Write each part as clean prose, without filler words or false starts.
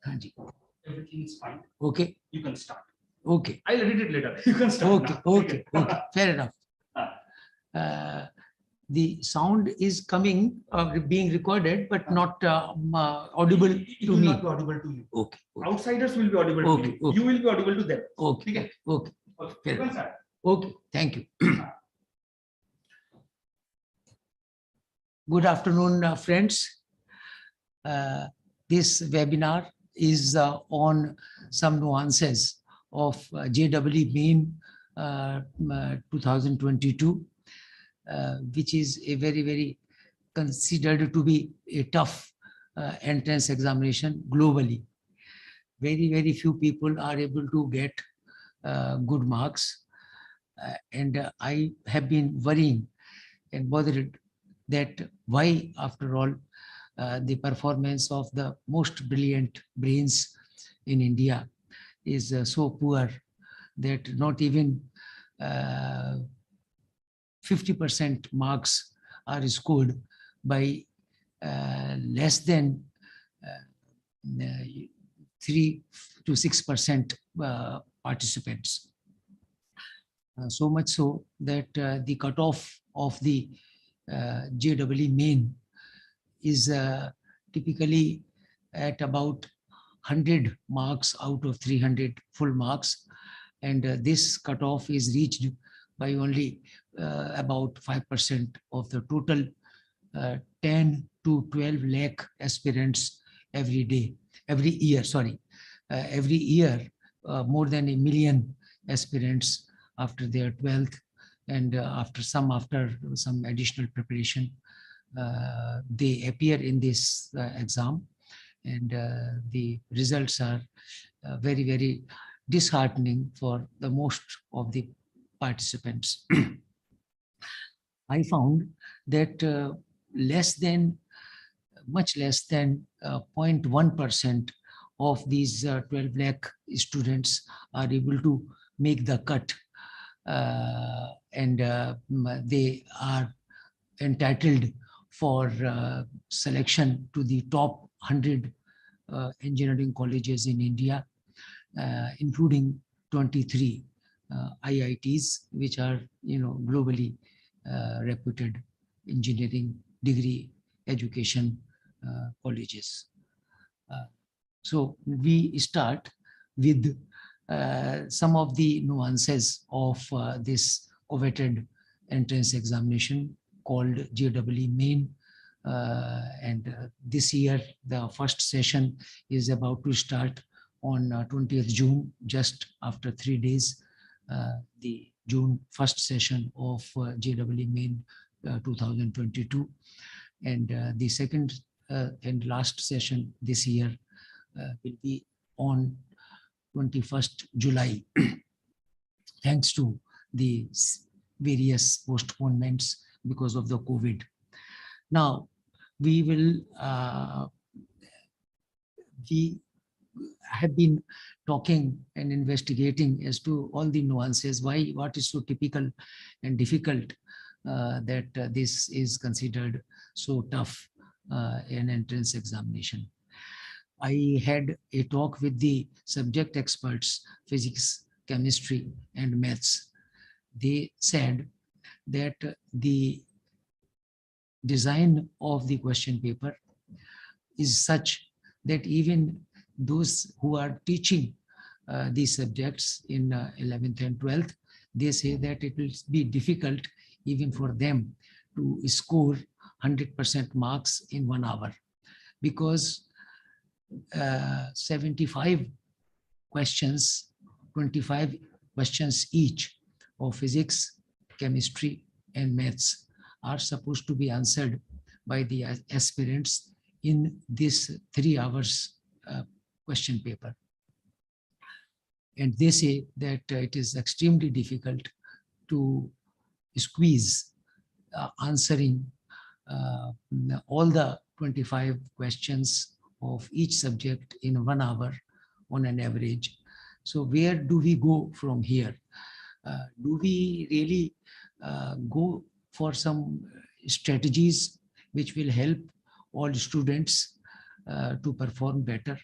Hanji. Everything is fine. Okay. You can start. Okay. I'll edit it later. You can start. Okay. now. Okay. Okay. Fair enough. The sound is coming, being recorded, but not audible It to will me. not be audible to you. Okay. Okay. Outsiders will be audible to Okay, you. okay. You will be audible to them. Okay. Okay. Okay. Okay. Fair You can enough. start. Okay. Thank you. Good afternoon, friends. This webinar is on some nuances of JEE Main 2022, which is a very considered to be a tough entrance examination globally. Very few people are able to get good marks. And I have been worrying and bothered that why, after all, the performance of the most brilliant brains in India is so poor that not even 50% marks are scored by less than 3 to 6% participants. So much so that the cutoff of the JEE Main is typically at about 100 marks out of 300 full marks, and this cutoff is reached by only about 5% of the total 10 to 12 lakh aspirants every year. Every year, more than 1 million aspirants after their 12th and after some additional preparation, they appear in this exam, and the results are very disheartening for the most of the participants. I found that much less than 0.1% of these 12 lakh students are able to make the cut, and they are entitled for selection to the top 100 engineering colleges in India, including 23 IITs, which are globally reputed engineering degree education colleges. So we start with some of the nuances of this coveted entrance examination called JEE Main. And this year, the first session is about to start on 20th June, just after 3 days. The June first session of JEE Main 2022. And the second and last session this year will be on 21st July, thanks to the various postponements because of the COVID. Now, we have been talking and investigating as to all the nuances, what is so typical and difficult that this is considered so tough an entrance examination. I had a talk with the subject experts, physics, chemistry, and maths. They said that the design of the question paper is such that even those who are teaching these subjects in 11th and 12th, they say that it will be difficult even for them to score 100% marks in 1 hour, because 75 questions, 25 questions each of physics, chemistry, and maths are supposed to be answered by the aspirants in this 3 hours question paper. And they say that it is extremely difficult to squeeze answering all the 25 questions of each subject in 1 hour on an average. So where do we go from here? Do we really go for some strategies which will help all students to perform better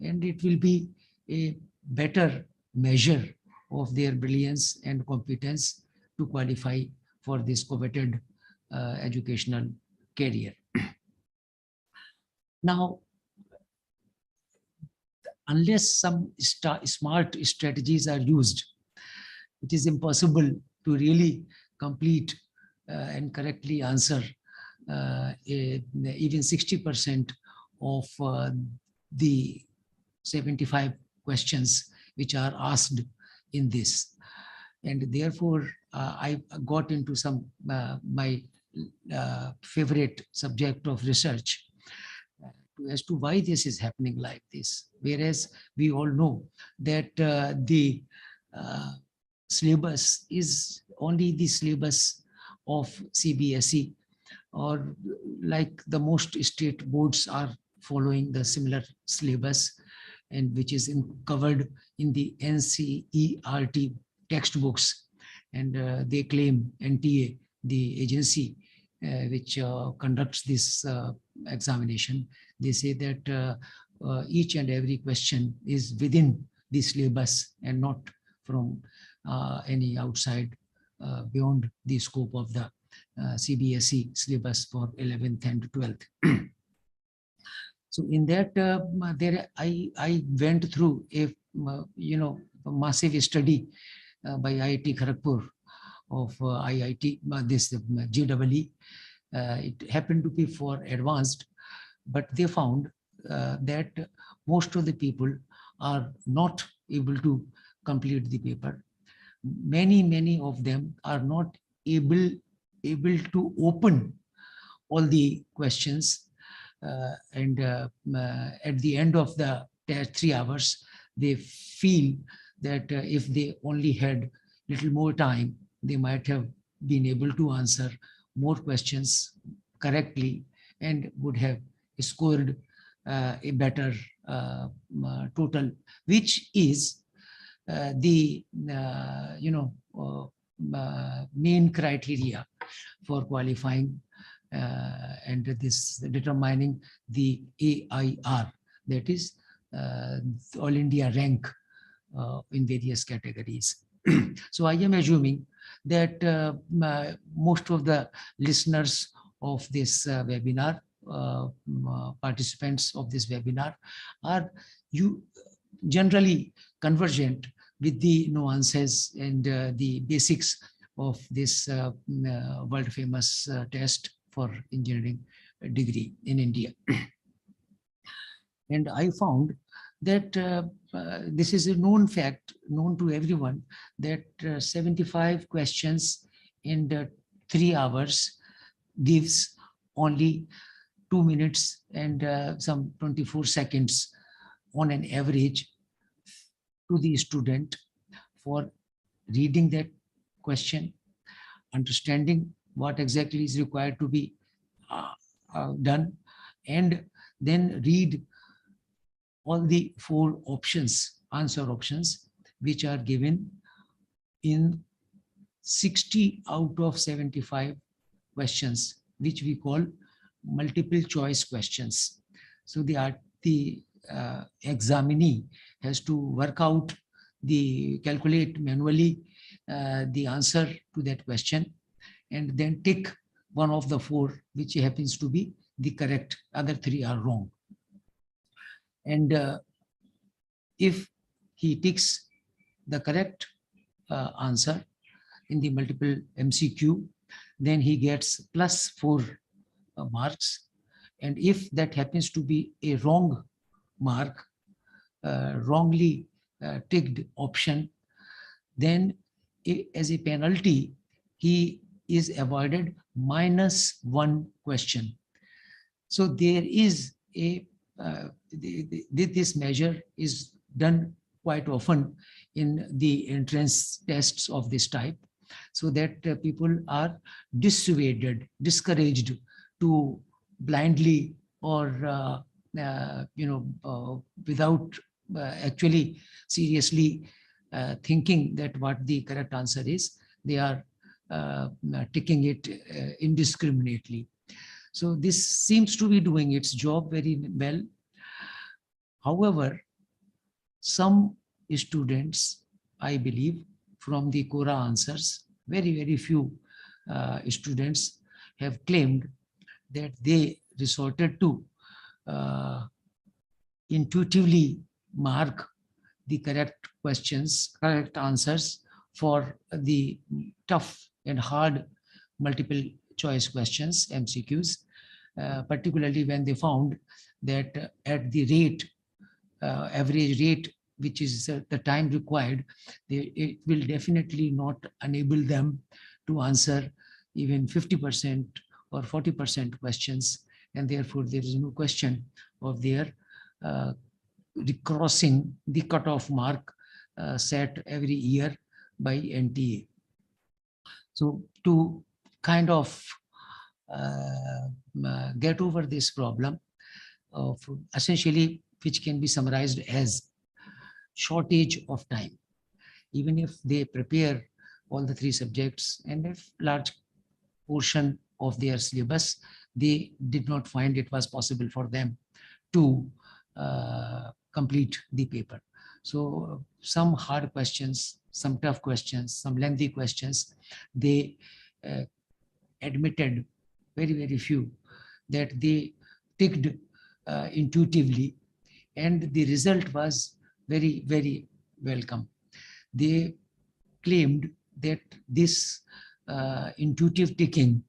and it will be a better measure of their brilliance and competence to qualify for this coveted educational career. Now, unless some smart strategies are used, it is impossible to really complete and correctly answer even 60% of the 75 questions which are asked in this. And therefore, I got into some my favorite subject of research as to why this is happening like this. Whereas we all know that the syllabus is only the syllabus of CBSE, or like the most state boards are following the similar syllabus, and which is covered in the NCERT textbooks. And they claim NTA, the agency which conducts this examination, they say that each and every question is within the syllabus and not from any outside beyond the scope of the CBSE syllabus for 11th and 12th. So in that, there I went through a a massive study by IIT Kharagpur of IIT, this JEE. It happened to be for advanced, but they found that most of the people are not able to complete the paper. Many of them are not able to open all the questions, and at the end of the 3 hours, they feel that if they only had little more time, they might have been able to answer more questions correctly and would have scored a better total, which is the main criteria for qualifying and this determining the AIR, that is All India rank in various categories. So I am assuming that most of the listeners of this webinar, participants of this webinar, are generally convergent with the nuances and the basics of this world famous test for engineering degree in India. And I found that this is a known fact, known to everyone, that 75 questions in 3 hours gives only 2 minutes and some 24 seconds on an average to the student for reading that question, understanding what exactly is required to be done, and then read all the 4 answer options, which are given in 60 out of 75 questions, which we call multiple choice questions. So the examinee has to work out, calculate manually the answer to that question, and then tick one of the 4, which happens to be the correct, other 3 are wrong. And if he ticks the correct answer in the multiple MCQ, then he gets +4 marks. And if that happens to be a wrong mark, wrongly ticked option, then as a penalty, he is avoided -1 question. So there is a this measure is done quite often in the entrance tests of this type, so that people are discouraged to blindly or without actually seriously thinking that what the correct answer is, they are ticking it indiscriminately. So this seems to be doing its job very well. However, some students, I believe, from the Quora answers, very few students have claimed that they resorted to uh, intuitively mark the correct questions, correct answers for the tough and hard multiple choice questions, MCQs, particularly when they found that at the rate, average rate, which is the time required, it will definitely not enable them to answer even 50% or 40% questions. And therefore, there is no question of their uh, crossing the cutoff mark set every year by NTA. So to kind of get over this problem of essentially, which can be summarized as shortage of time, even if they prepare all the three subjects and if large portion of their syllabus, they did not find it was possible for them to complete the paper. So some hard questions, some tough questions, some lengthy questions, they uh, admitted very few that they ticked intuitively, and the result was very welcome. They claimed that this intuitive ticking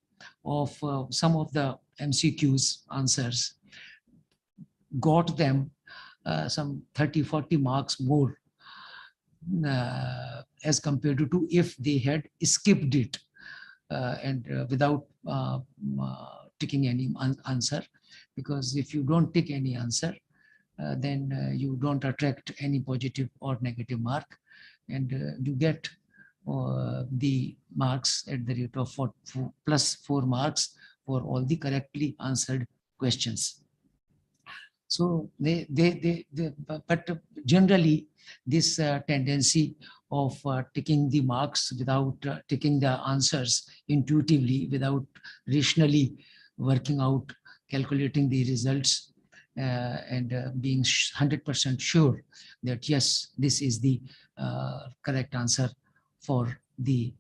of some of the MCQs answers got them some 30-40 marks more as compared to if they had skipped it and without ticking any answer. Because if you don't tick any answer, then you don't attract any positive or negative mark, and you get the marks at the rate of plus 4 marks for all the correctly answered questions. So but generally this tendency of taking the marks without taking the answers intuitively, without rationally working out, calculating the results, and being 100% sure that yes, this is the correct answer for the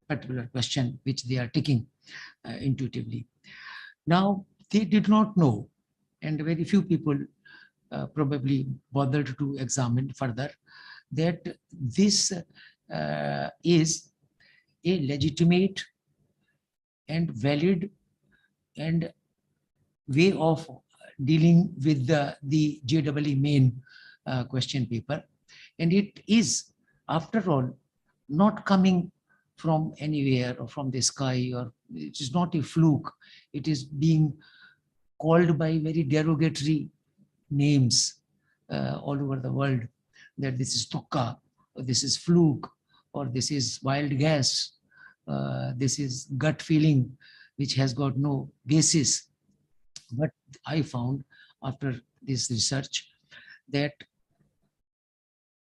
particular question which they are taking intuitively. Now, they did not know, and very few people probably bothered to examine further, that this is a legitimate and valid and way of dealing with the JEE main question paper. And it is, after all, not coming from anywhere or from the sky, or it is not a fluke. It is being called by very derogatory names all over the world, that this is tokka, or this is fluke, or this is wild guess, this is gut feeling, which has got no basis. But I found after this research that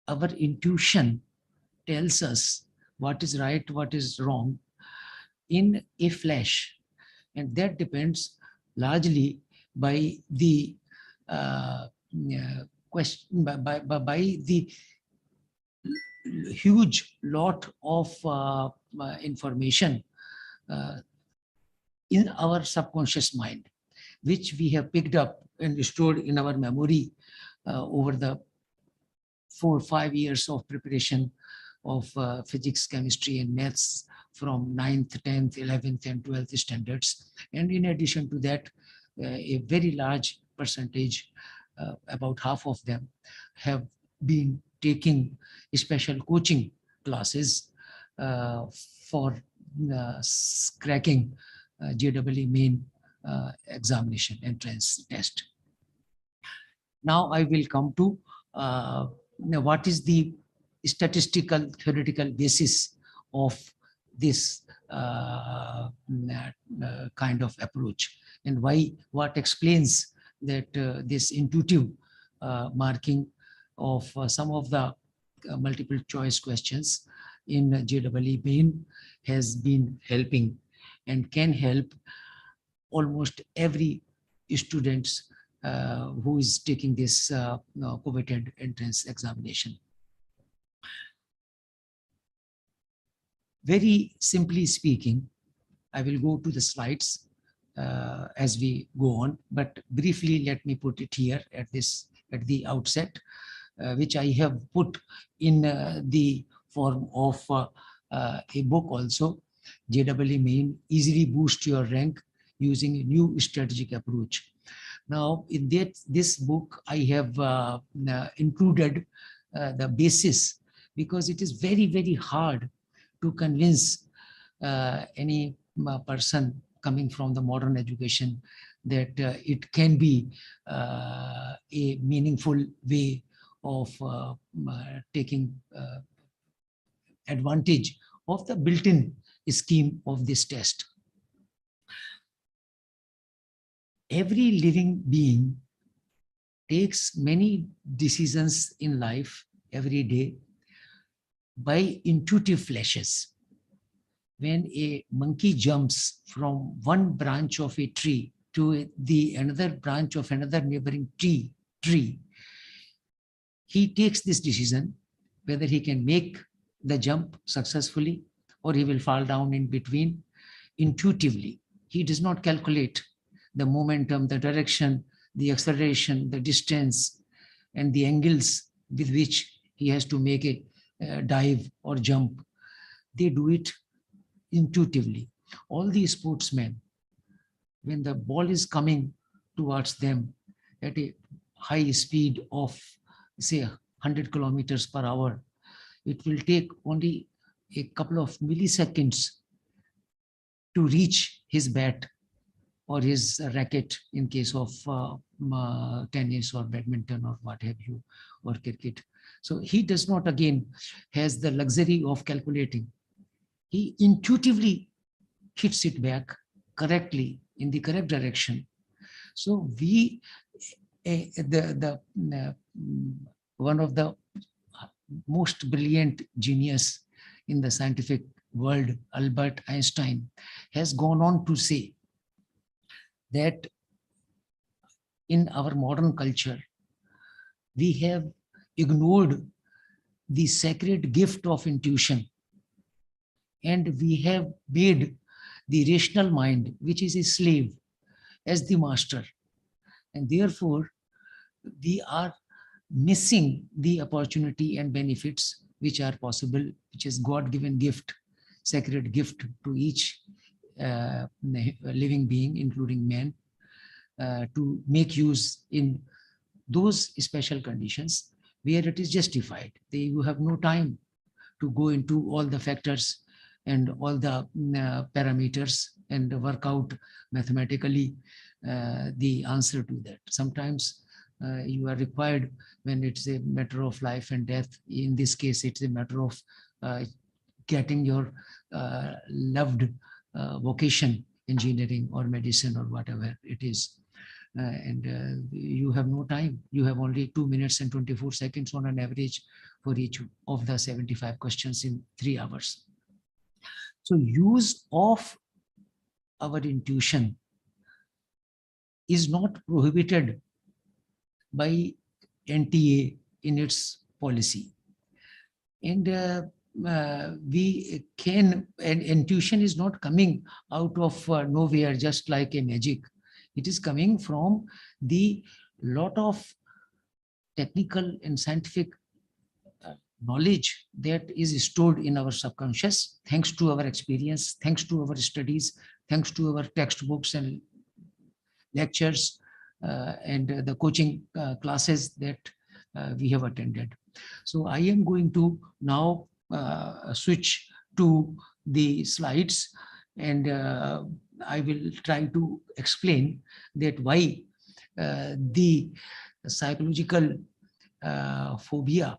our intuition tells us what is right, what is wrong in a flash. And that depends largely by the question, by the huge lot of information uh, in our subconscious mind, which we have picked up and stored in our memory over the 4 or 5 years of preparation of physics, chemistry, and maths from 9th, 10th, 11th, and 12th standards. And in addition to that, a very large percentage, about half of them, have been taking special coaching classes for cracking JEE main examination entrance test. Now I will come to what is the statistical theoretical basis of this kind of approach, and what explains that this intuitive marking of some of the multiple choice questions in JEE main has been helping and can help almost every students who is taking this coveted entrance examination. Very simply speaking, I will go to the slides as we go on, but briefly let me put it here at the outset, which I have put in the form of a book also, JEE Main, Easily Boost Your Rank Using a New Strategic Approach. Now, in this book, I have included the basis, because it is very, very hard to convince any person coming from the modern education that it can be a meaningful way of taking advantage of the built-in scheme of this test. Every living being takes many decisions in life every day by intuitive flashes. When a monkey jumps from one branch of a tree to the another branch of another neighboring tree, he takes this decision whether he can make the jump successfully or he will fall down in between intuitively. He does not calculate the momentum, the direction, the acceleration, the distance, and the angles with which he has to make a dive or jump. They do it intuitively. All these sportsmen, when the ball is coming towards them at a high speed of, say, 100 kilometers per hour, it will take only a couple of milliseconds to reach his bat or his racket in case of tennis or badminton or what have you, or cricket. So he does not again has the luxury of calculating. He intuitively hits it back correctly in the correct direction. So we, one of the most brilliant genius in the scientific world, Albert Einstein, has gone on to say that in our modern culture, we have ignored the sacred gift of intuition, and we have made the rational mind, which is a slave, as the master. And therefore, we are missing the opportunity and benefits which are possible, which is God-given gift, sacred gift to each living being, including man, to make use in those special conditions where it is justified. You have no time to go into all the factors and all the parameters and work out mathematically the answer to that. Sometimes you are required when it's a matter of life and death. In this case, it's a matter of getting your loved vocation, engineering or medicine or whatever it is. And you have no time. You have only 2 minutes and 24 seconds on an average for each of the 75 questions in 3 hours. So use of our intuition is not prohibited by NTA in its policy. And we can, and intuition is not coming out of nowhere just like a magic. It is coming from the lot of technical and scientific knowledge that is stored in our subconscious, thanks to our experience, thanks to our studies, thanks to our textbooks and lectures and the coaching classes that we have attended. So I am going to now switch to the slides, and I will try to explain that why the psychological phobia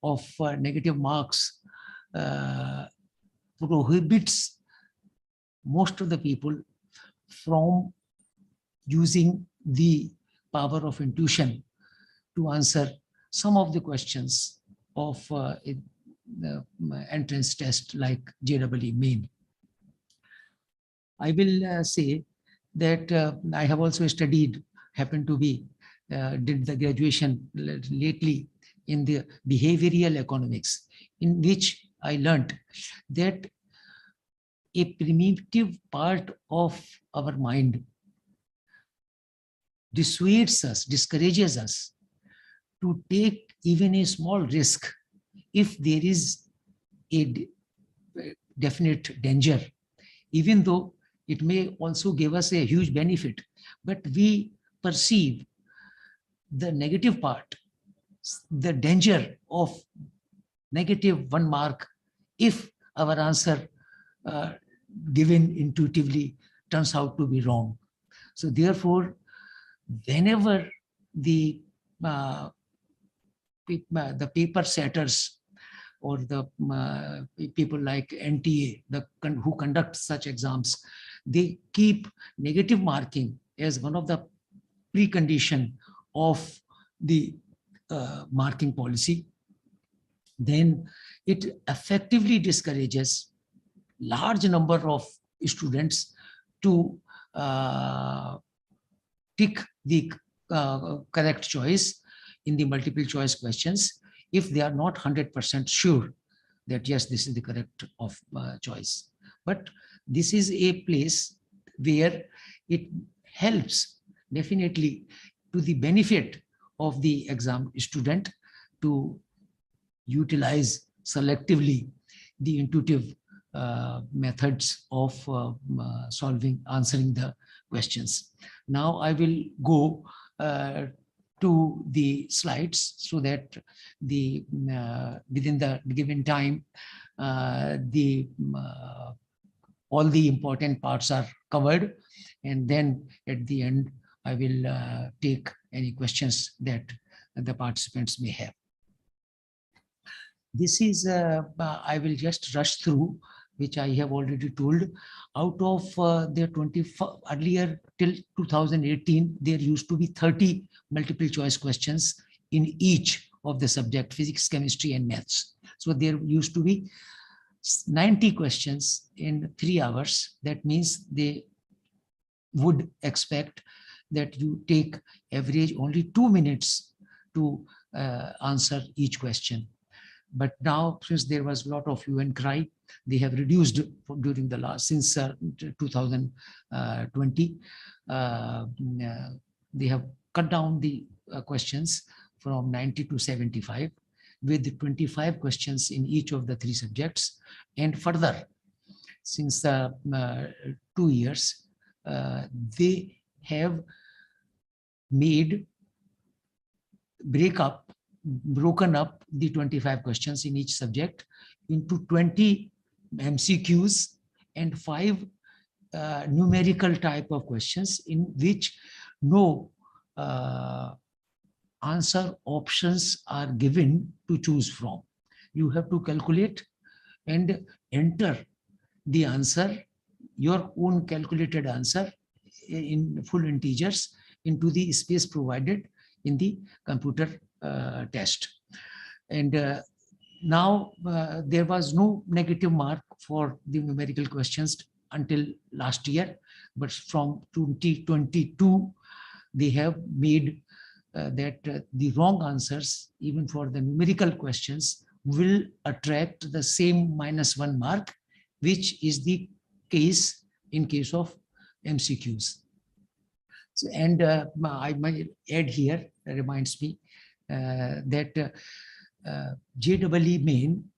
of negative marks prohibits most of the people from using the power of intuition to answer some of the questions of the entrance test like JEE Main. I will say that I have also studied happened to be, did the graduation lately in the behavioral economics, in which I learned that a primitive part of our mind dissuades us, discourages us to take even a small risk if there is a definite danger, even though it may also give us a huge benefit. But we perceive the negative part, the danger of -1 mark if our answer given intuitively turns out to be wrong. So therefore, whenever the the paper setters or the people like NTA, who conduct such exams, they keep negative marking as one of the precondition of the marking policy, then it effectively discourages large number of students to pick the correct choice in the multiple choice questions if they are not 100% sure that yes, this is the correct of choice. But this is a place where it helps definitely to the benefit of the exam student to utilize selectively the intuitive methods of answering the questions. Now I will go to the slides so that the within the given time all the important parts are covered, and then at the end I will take any questions that the participants may have. This is, I will just rush through, which I have already told. Out of their 24, earlier till 2018, there used to be 30 multiple choice questions in each of the subject, physics, chemistry, and maths. So there used to be 90 questions in 3 hours. That means they would expect that you take average only 2 minutes to answer each question. But now, since there was a lot of hue and cry, they have reduced during the last, since 2020, they have cut down the questions from 90 to 75, with 25 questions in each of the 3 subjects. And further, since 2 years, they have made broken up the 25 questions in each subject into 20 MCQs and 5 numerical type of questions, in which no answer options are given to choose from. You have to calculate and enter the answer, your own calculated answer in full integers, into the space provided in the computer test. And now there was no negative mark for the numerical questions until last year, but from 2022 they have made that the wrong answers, even for the numerical questions, will attract the same -1 mark, which is the case in case of MCQs. So, and I might add here, reminds me that JEE Main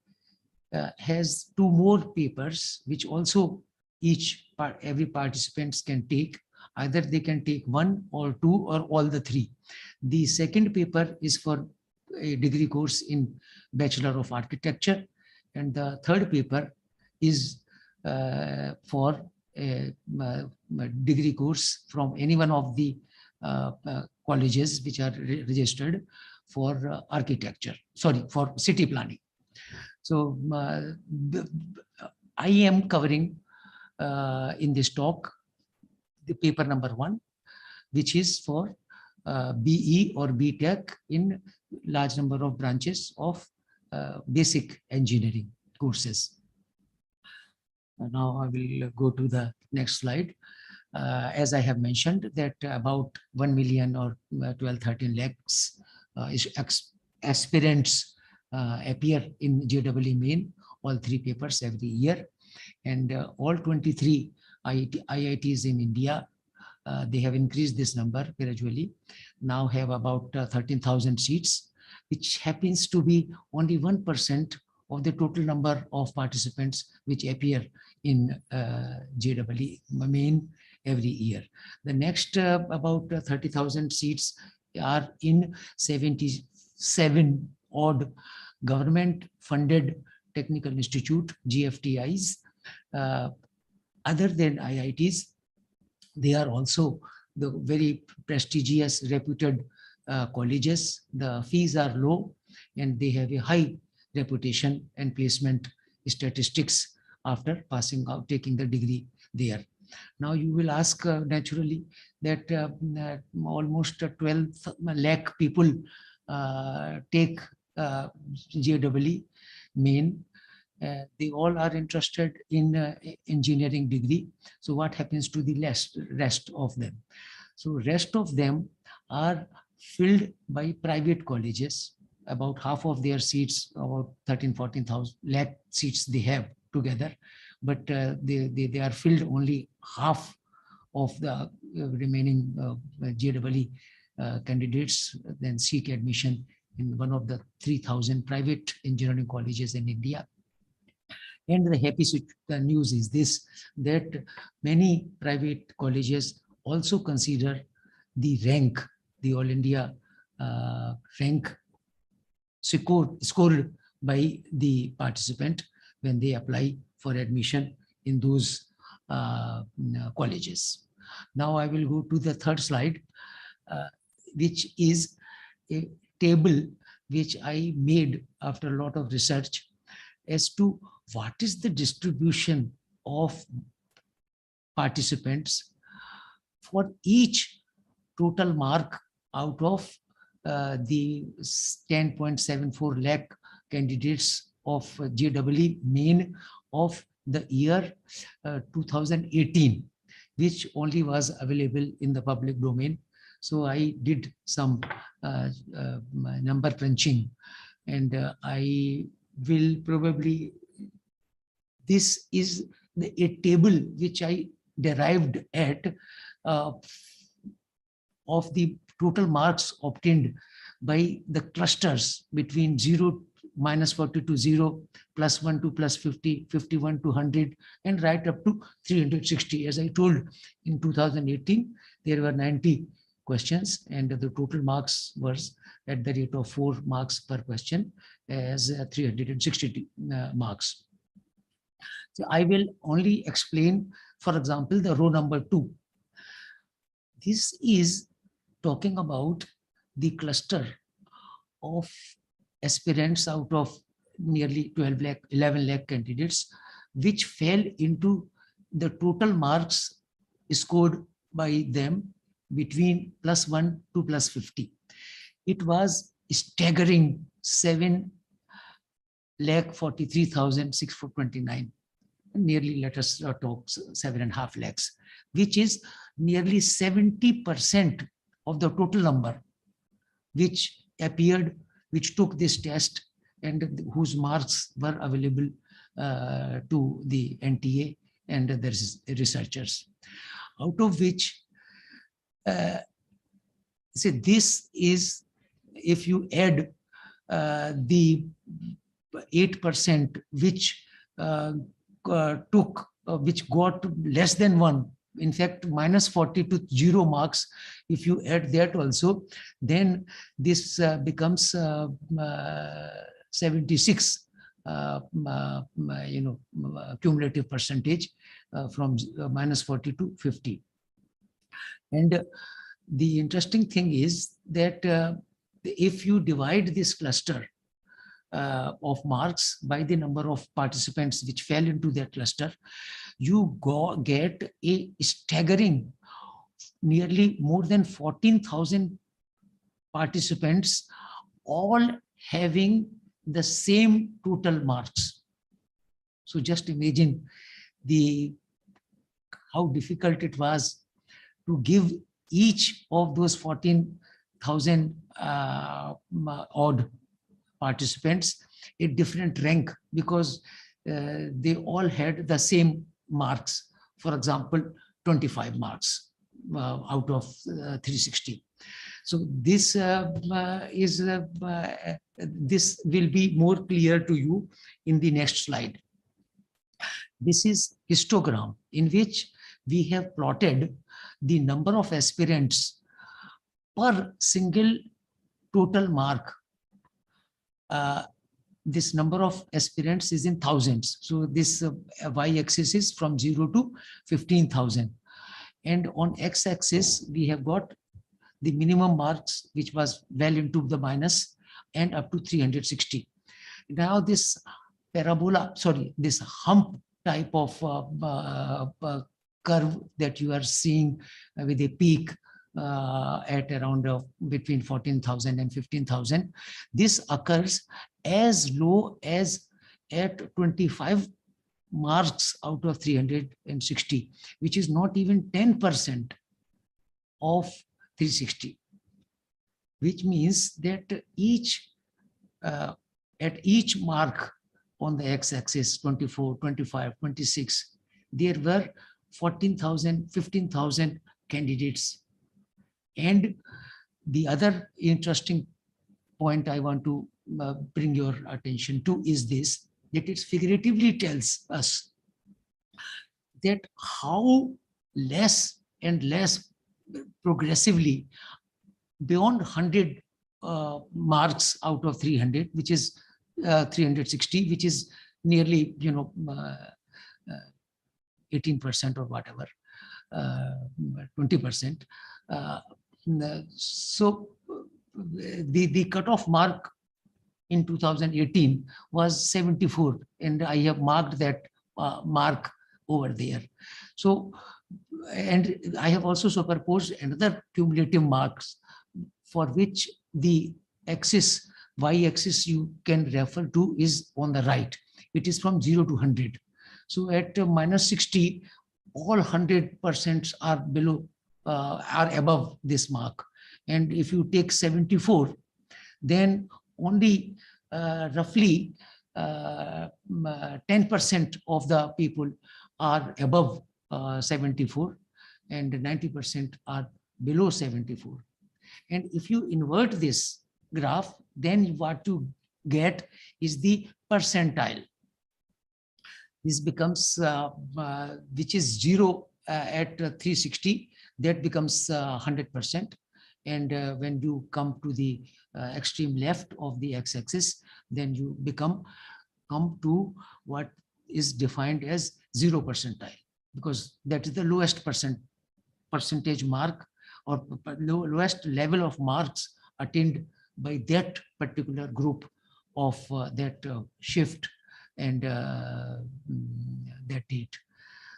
has 2 more papers, which also every participants can take. Either they can take 1 or 2 or all the 3. The second paper is for a degree course in Bachelor of Architecture, and the third paper is for a degree course from any one of the colleges which are registered for architecture, sorry, for city planning. So I am covering in this talk the paper number 1, which is for BE or BTech in large number of branches of basic engineering courses. Now I will go to the next slide. as I have mentioned, that about 1 million or 12, 13 lakhs aspirants appear in JEE main, all three papers every year. And all 23 IITs in India, they have increased this number gradually, now have about 13,000 seats, which happens to be only 1% of the total number of participants which appear in JEE main every year. The next about 30,000 seats are in 77 odd government funded technical institute, GFTIs. Other than IITs, they are also the very prestigious, reputed colleges. The fees are low and they have a high reputation and placement statistics after passing out, taking the degree there. Now you will ask naturally that almost 12 lakh people take JEE main. They all are interested in engineering degree. So what happens to the rest of them? So rest of them are filled by private colleges. About half of their seats, about 13, 14,000 lakh seats they have together, but they are filled only half of the remaining JEE candidates then seek admission in one of the 3,000 private engineering colleges in India. And the happy news is this, that many private colleges also consider the rank, the All India rank scored by the participant when they apply for admission in those colleges. Now I will go to the third slide, which is a table which I made after a lot of research as to what is the distribution of participants for each total mark out of the 10.74 lakh candidates of JEE main of the year 2018, which only was available in the public domain. So I did some number crunching, and I will probably, this is a table which I derived at of the total marks obtained by the clusters between 0 -40 to 0, +1 to +50, 51 to 100, and right up to 360. As I told, in 2018, there were 90 questions, and the total marks was at the rate of 4 marks per question as 360 marks. So I will only explain, for example, the row number 2. This is talking about the cluster of aspirants out of nearly 12 lakh, 11 lakh candidates, which fell into the total marks scored by them between +1 to +50. It was staggering 7,43,629, nearly, let us talk 7.5 lakhs, which is nearly 70% of the total number which appeared, which took this test and whose marks were available to the NTA and the researchers. Out of which, say this is, if you add the 8% which which got less than 1, in fact -40 to 0 marks, if you add that also, then this becomes 76 cumulative percentage from -40 to 50. And the interesting thing is that if you divide this cluster of marks by the number of participants which fell into that cluster, you get a staggering nearly more than 14,000 participants, all having the same total marks. So just imagine how difficult it was to give each of those 14,000 odd participants a different rank, because they all had the same marks. For example, 25 marks out of 360. So this this will be more clear to you in the next slide. This is histogram in which we have plotted the number of aspirants per single total mark. This number of aspirants is in thousands. So this y-axis is from 0 to 15,000. And on x-axis, we have got the minimum marks, which was well into the minus, and up to 360. Now this parabola, sorry, this hump type of curve that you are seeing with a peak at around between 14,000 and 15,000, this occurs as low as at 25 marks out of 360, which is not even 10% of 360, which means that each at each mark on the x-axis, 24, 25, 26, there were 14,000, 15,000 candidates. And the other interesting point I want to bring your attention to is this, that it figuratively tells us that how less and less progressively beyond 100 marks out of 300, which is 360, which is nearly 18% or whatever, 20%. So the cutoff mark in 2018 was 74, and I have marked that mark over there. So, and I have also superposed another cumulative marks for which the axis, y-axis you can refer to is on the right. It is from 0 to 100. So at minus 60, all 100% are below, are above this mark. And if you take 74, then only roughly 10% of the people are above 74, and 90% are below 74. And if you invert this graph, then what you get is the percentile. This becomes, which is 0 at 360, that becomes 100%. And when you come to the extreme left of the x-axis, then you come to what is defined as 0 percentile, because that is the lowest percentage mark or lowest level of marks attained by that particular group of that shift and that date.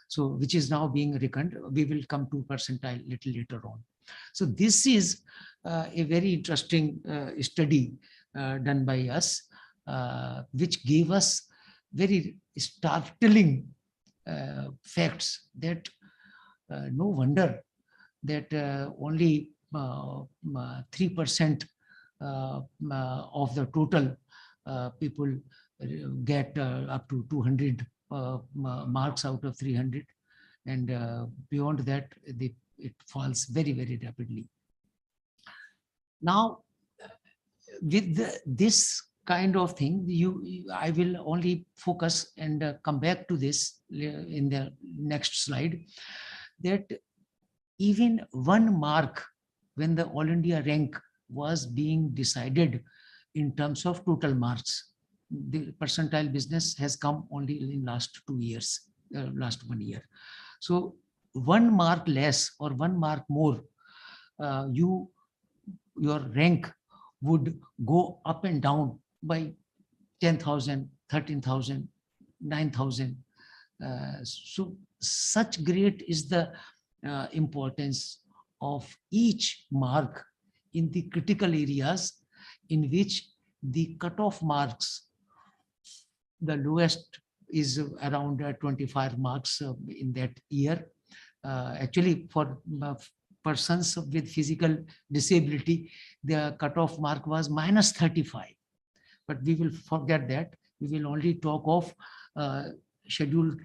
So which is now being reckoned. We will come to percentile little later on. So this is a very interesting study done by us, which gave us very startling facts that no wonder that only 3% of the total people get up to 200 marks out of 300, and beyond that it falls very, very rapidly. Now, with this kind of thing, I will only focus and come back to this in the next slide, that even 1 mark when the All India rank was being decided in terms of total marks, the percentile business has come only in last 2 years, last 1 year. So 1 mark less or 1 mark more, your rank would go up and down by 10,000, 13,000, 9,000. So such great is the importance of each mark in the critical areas in which the cutoff marks, the lowest is around 25 marks in that year. Actually, for persons with physical disability, the cutoff mark was -35. But we will forget that. We will only talk of scheduled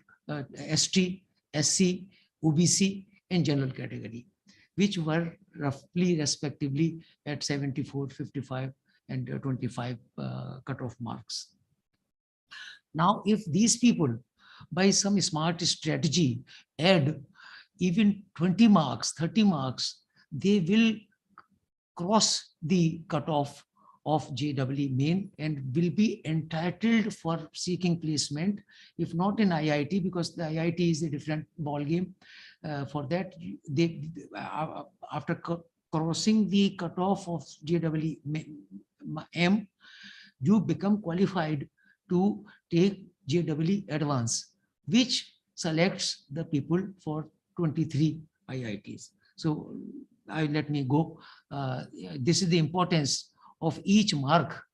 ST, SC, OBC, and general category, which were roughly respectively at 74, 55, and 25 cutoff marks. Now, if these people, by some smart strategy, add even 20 marks, 30 marks, they will cross the cutoff of JEE main and will be entitled for seeking placement, if not in IIT, because the IIT is a different ball game. For that, they after crossing the cutoff of JEE M, you become qualified to take JEE advance, which selects the people for 23 IITs. So let me go. This is the importance of each mark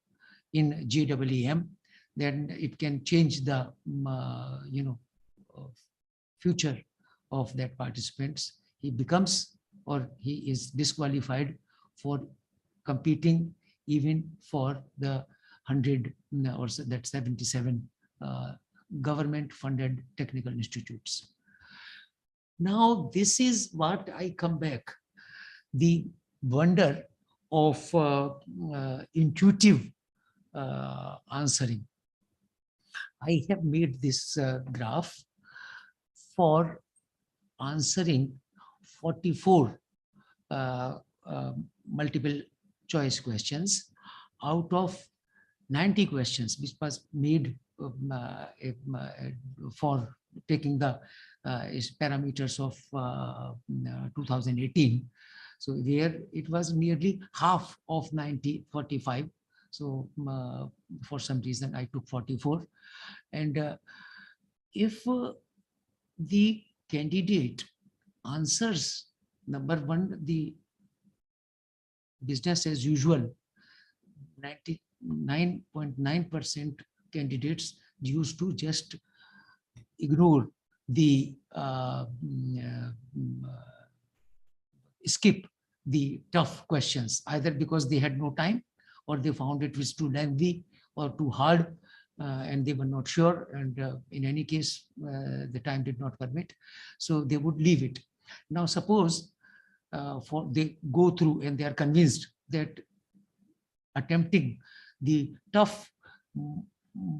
in JEE-M. Then it can change the future of that participants. He becomes, or he is disqualified for competing even for the 100 or that 77 government funded technical institutes. Now, this is what I come back, the wonder of intuitive answering. I have made this graph for answering 44 multiple choice questions out of 90 questions, which was made for taking the parameters of 2018. So where it was nearly half of 90, 45. So for some reason I took 44. And if the candidate answers number one, the business as usual, 99.9% candidates used to just ignore the skip the tough questions, either because they had no time or they found it was too lengthy or too hard, and they were not sure, and in any case the time did not permit, so they would leave it. Now suppose they go through and they are convinced that attempting the tough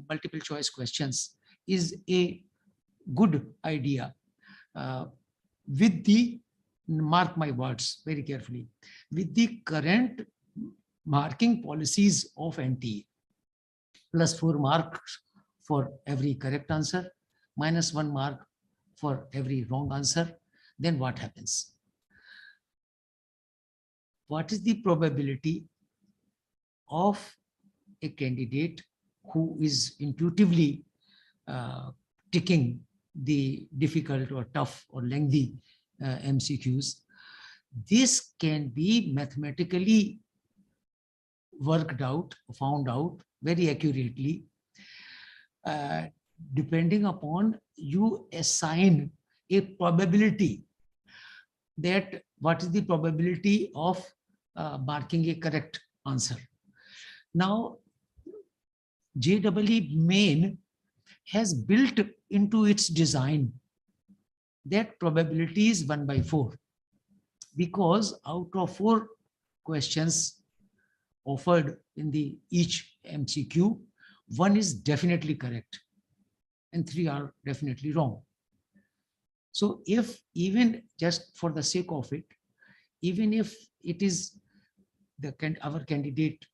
multiple choice questions is a good idea, with the, mark my words very carefully, with the current marking policies of NTA, +4 marks for every correct answer, -1 mark for every wrong answer, then what happens? What is the probability of a candidate who is intuitively ticking the difficult or tough or lengthy MCQs? This can be mathematically worked out, found out very accurately, depending upon you assign a probability, that what is the probability of marking a correct answer. Now, JEE main has built into its design that probability is 1/4, because out of 4 questions offered in the each MCQ, 1 is definitely correct and 3 are definitely wrong. So if, even just for the sake of it, even if it is our candidate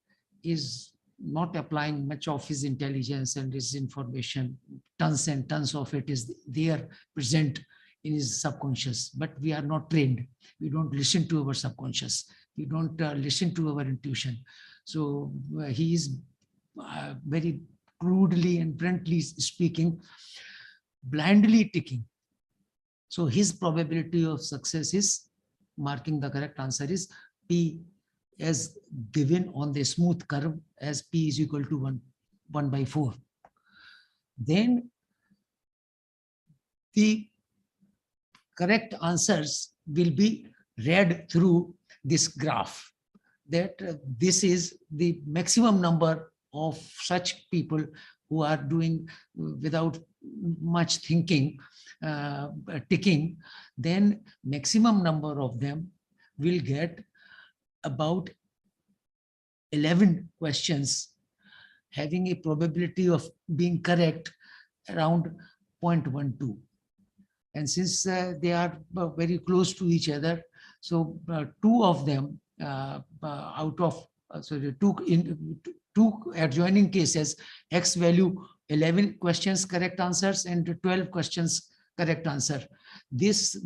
is not applying much of his intelligence and his information, tons and tons of it is there present in his subconscious, but we are not trained. We don't listen to our subconscious. We don't listen to our intuition. So he is very crudely and bluntly speaking, blindly ticking. So his probability of success is, marking the correct answer is P, as given on the smooth curve as P is equal to 1/4. Then the correct answers will be read through this graph, that this is the maximum number of such people who are doing without much thinking, ticking, then maximum number of them will get about 11 questions having a probability of being correct around 0.12. And since they are very close to each other, so two of them out of sorry, two adjoining cases, X value 11 questions correct answers and 12 questions correct answer. These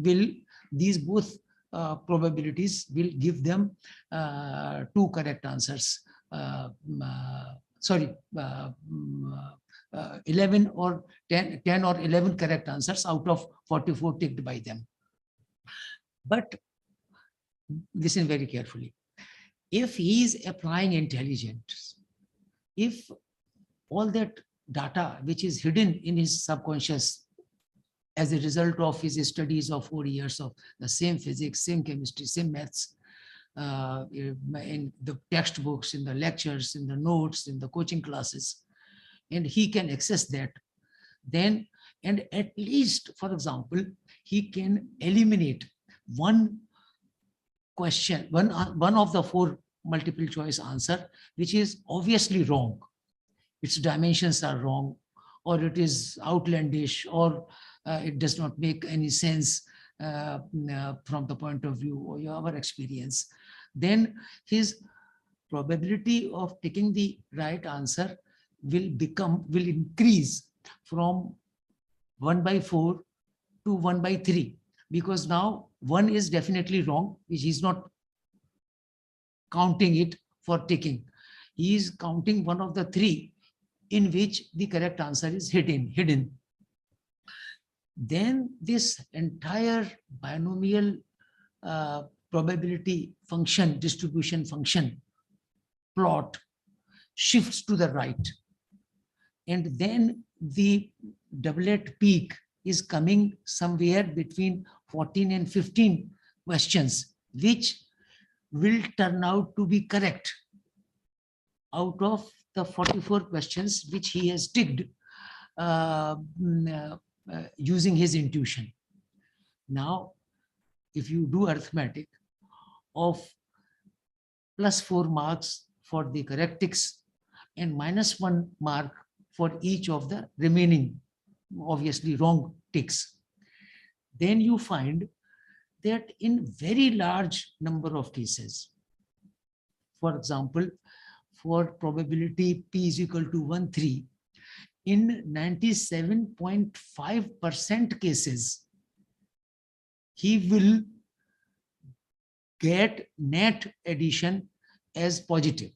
both probabilities will give them two correct answers. Sorry, 11 or 10 or 11 correct answers out of 44 ticked by them. But listen very carefully. If he is applying intelligence, if all that data which is hidden in his subconscious as a result of his studies of 4 years of the same physics, same chemistry, same maths, in the textbooks, in the lectures, in the notes, in the coaching classes, and he can access that, then, and at least, for example, he can eliminate one question, one of the 4 multiple choice answer, which is obviously wrong. Its dimensions are wrong, or it is outlandish, or it does not make any sense from the point of view of our experience. Then his probability of taking the right answer will increase from 1/4 to 1/3, because now 1 is definitely wrong, which he's not counting it for ticking. He is counting one of the 3 in which the correct answer is hidden. Then this entire binomial probability function, distribution function plot shifts to the right. And then the doublet peak is coming somewhere between 14 and 15 questions, which will turn out to be correct out of the 44 questions which he has ticked using his intuition. Now, if you do arithmetic of +4 marks for the correct ticks and -1 mark for each of the remaining, obviously wrong ticks, then you find that in very large number of cases, for example, for probability p is equal to 1/3, in 97.5% cases, he will get net addition as positive.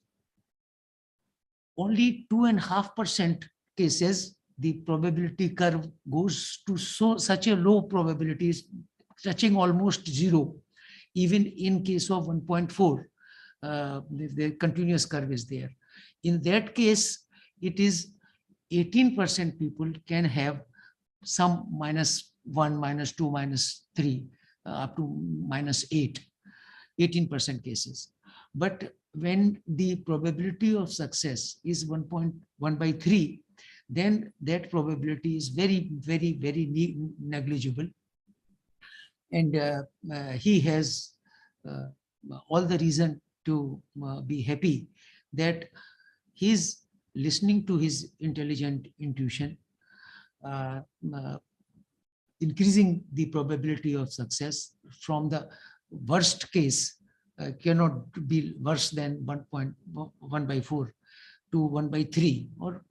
Only 2.5% cases, the probability curve goes to such a low probability, touching almost 0. Even in case of 1.4, the continuous curve is there. In that case, it is 18% people can have some -1, -2, -3, up to -8, 18% cases. But when the probability of success is 1/3, then that probability is very, very, very negligible. And he has all the reason to be happy that he's listening to his intelligent intuition, increasing the probability of success from the worst case cannot be worse than 1/4 to 1/3, or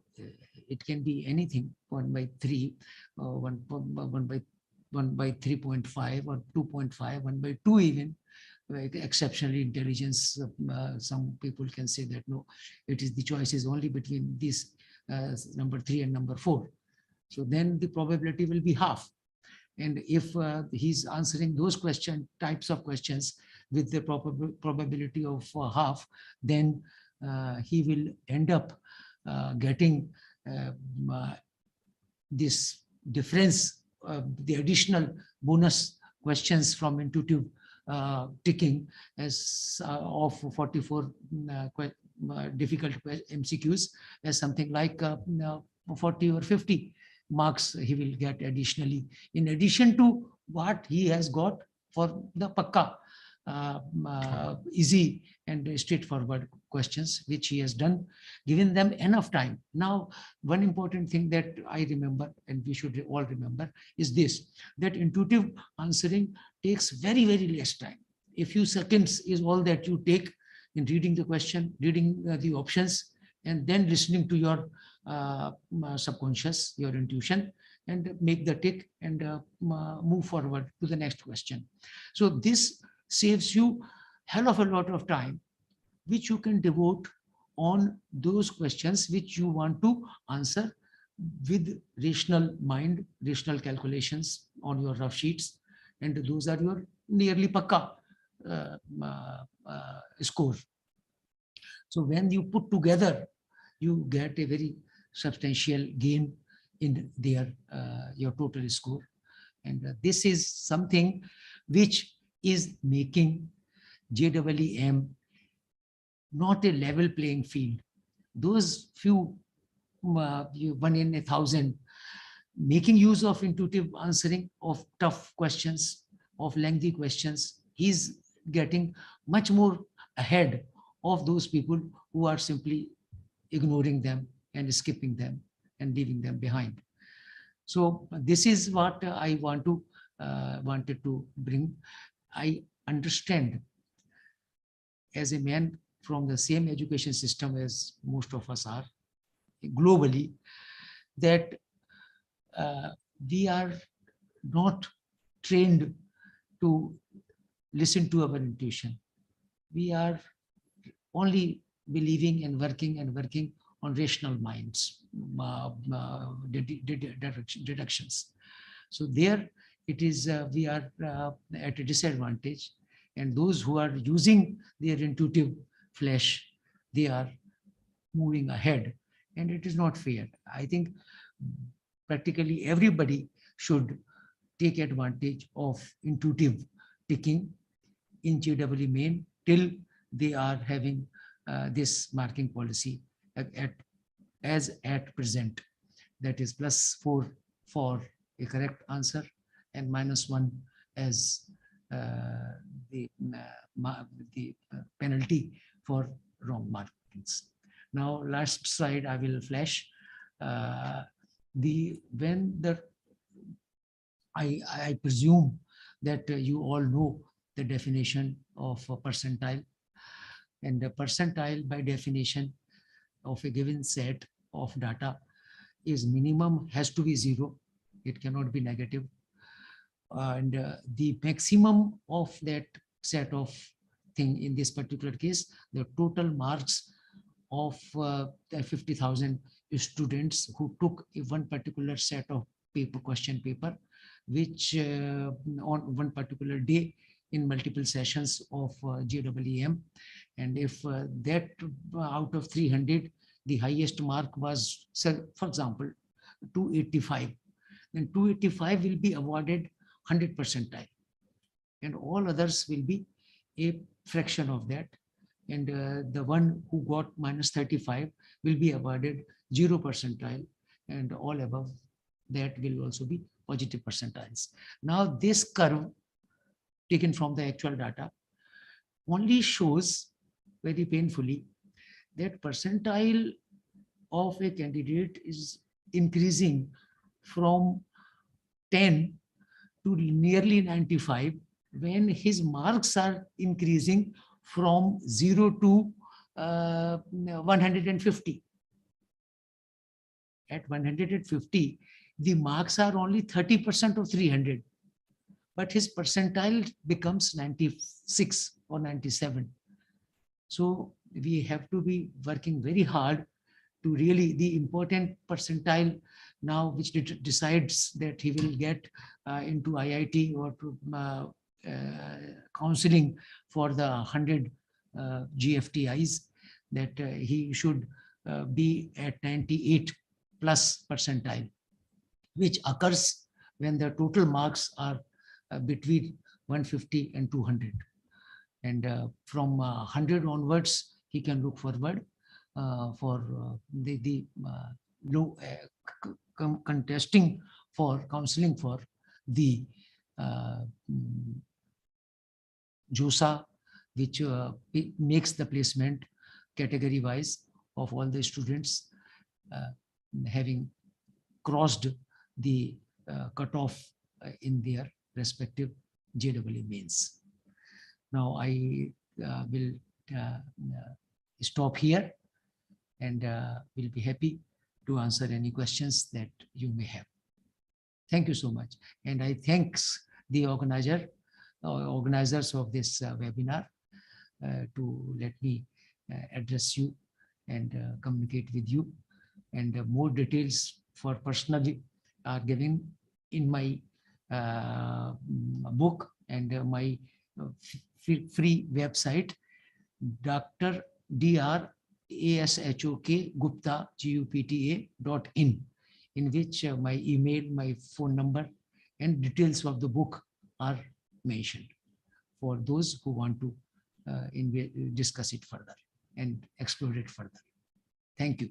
it can be anything, 1/3, 1/3.5 or 2.5, 1/2 even. Exceptionally intelligence, some people can say that no, it is the choice is only between this number 3 and number 4. So then the probability will be half. And if he's answering those types of questions with the probability of half, then he will end up getting this difference, the additional bonus questions from intuitive ticking as of 44 difficult MCQs as something like 40 or 50 marks he will get additionally, in addition to what he has got for the pakka easy and straightforward questions which he has done, given them enough time. Now, one important thing that I remember, and we should all remember, is this, that intuitive answering takes very, very less time. A few seconds is all that you take in reading the question, reading the options, and then listening to your subconscious, your intuition, and make the tick and move forward to the next question. So this saves you hell of a lot of time, which you can devote on those questions which you want to answer with rational mind, rational calculations on your rough sheets, and those are your nearly pakka score. So when you put together, you get a very substantial gain in their your total score, and this is something which is making JEEM not a level playing field. Those few, 1 in 1,000, making use of intuitive answering of tough questions, of lengthy questions, he's getting much more ahead of those people who are simply ignoring them and skipping them and leaving them behind. So this is what I wanted to bring. I understand, as a man from the same education system as most of us are globally, that we are not trained to listen to our intuition. We are only believing and working on rational minds, deductions. So there it is, we are at a disadvantage, and those who are using their intuitive flesh, they are moving ahead, and it is not fair. I think practically everybody should take advantage of intuitive ticking in JEE main till they are having this marking policy as at present, that is +4 for a correct answer and -1 as the penalty for wrong markings. Now, last slide I will flash. I presume that you all know the definition of a percentile, and the percentile by definition of a given set of data is minimum has to be 0. It cannot be negative. And the maximum of that set of thing, in this particular case, the total marks of the 50,000 students who took one particular set of question paper, which on one particular day in multiple sessions of JEEM. And if that out of 300, the highest mark was, for example, 285, then 285 will be awarded 100 percentile, and all others will be a fraction of that. And the one who got -35 will be awarded 0 percentile, and all above that will also be positive percentiles. Now, this curve taken from the actual data only shows very painfully that percentile of a candidate is increasing from 10 to nearly 95 when his marks are increasing from 0 to 150. At 150, the marks are only 30% of 300, but his percentile becomes 96 or 97. So we have to be working very hard to really, the important percentile now, which decides that he will get into IIT or to counseling for the 100 GFTIs, that he should be at 98 plus percentile, which occurs when the total marks are between 150 and 200. And from 100 onwards, he can look forward for the low contesting for counseling for the uh, mm, JOSA, which makes the placement category wise of all the students uh, having crossed the cutoff in their respective JEE mains. Now I will uh, stop here and will be happy to answer any questions that you may have. Thank you so much. And I thanks the organizers of this webinar to let me address you and communicate with you. And more details for personally are given in my book and my free website, Dr. Dr. Ashok Gupta GUPTA.in, in which my email, my phone number, and details of the book are mentioned for those who want to discuss it further and explore it further. Thank you.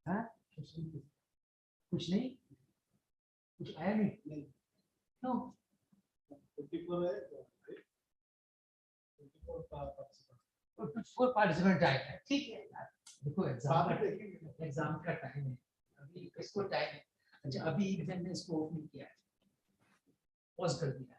हाँ? कुछ नहीं, कुछ आया नहीं, no. 24 participant आए हैं, ठीक है यार, देखो एग्जाम का टाइम है, अभी इसको टाइम है। अच्छा, अभी मैंने इसको ओपन किया है, पॉज कर दिया।